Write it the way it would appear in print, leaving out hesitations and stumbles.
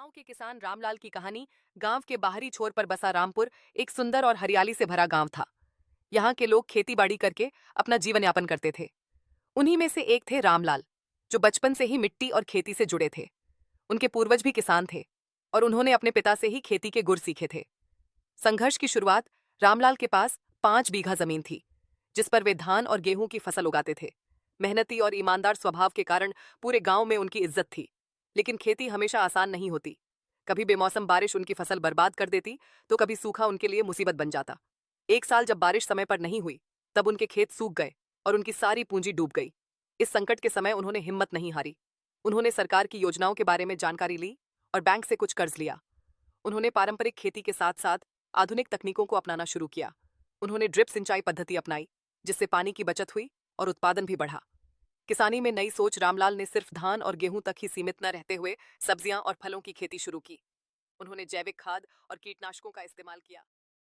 गांव के किसान रामलाल की कहानी। गांव के बाहरी छोर पर बसा रामपुर एक सुंदर और हरियाली से भरा गांव था। यहाँ के लोग खेती बाड़ी करके अपना जीवन यापन करते थे। उन्हीं में से एक थे रामलाल, जो बचपन से ही मिट्टी और खेती से जुड़े थे। उनके पूर्वज भी किसान थे और उन्होंने अपने पिता से ही खेती के गुर सीखे थे। संघर्ष की शुरुआत रामलाल के पास 5 बीघा जमीन थी, जिस पर वे धान और गेहूं की फसल उगाते थे। मेहनती और ईमानदार स्वभाव के कारण पूरे गांव में उनकी इज्जत थी। लेकिन खेती हमेशा आसान नहीं होती। कभी बेमौसम बारिश उनकी फसल बर्बाद कर देती, तो कभी सूखा उनके लिए मुसीबत बन जाता। एक साल जब बारिश समय पर नहीं हुई, तब उनके खेत सूख गए और उनकी सारी पूंजी डूब गई। इस संकट के समय उन्होंने हिम्मत नहीं हारी। उन्होंने सरकार की योजनाओं के बारे में जानकारी ली और बैंक से कुछ कर्ज लिया। उन्होंने पारंपरिक खेती के साथ साथ आधुनिक तकनीकों को अपनाना शुरू किया। उन्होंने ड्रिप सिंचाई पद्धति अपनाई, जिससे पानी की बचत हुई और उत्पादन भी बढ़ा। किसानी में नई सोच रामलाल ने सिर्फ धान और गेहूं तक ही सीमित न रहते हुए सब्जियां और फलों की खेती शुरू की। उन्होंने जैविक खाद और कीटनाशकों का इस्तेमाल किया,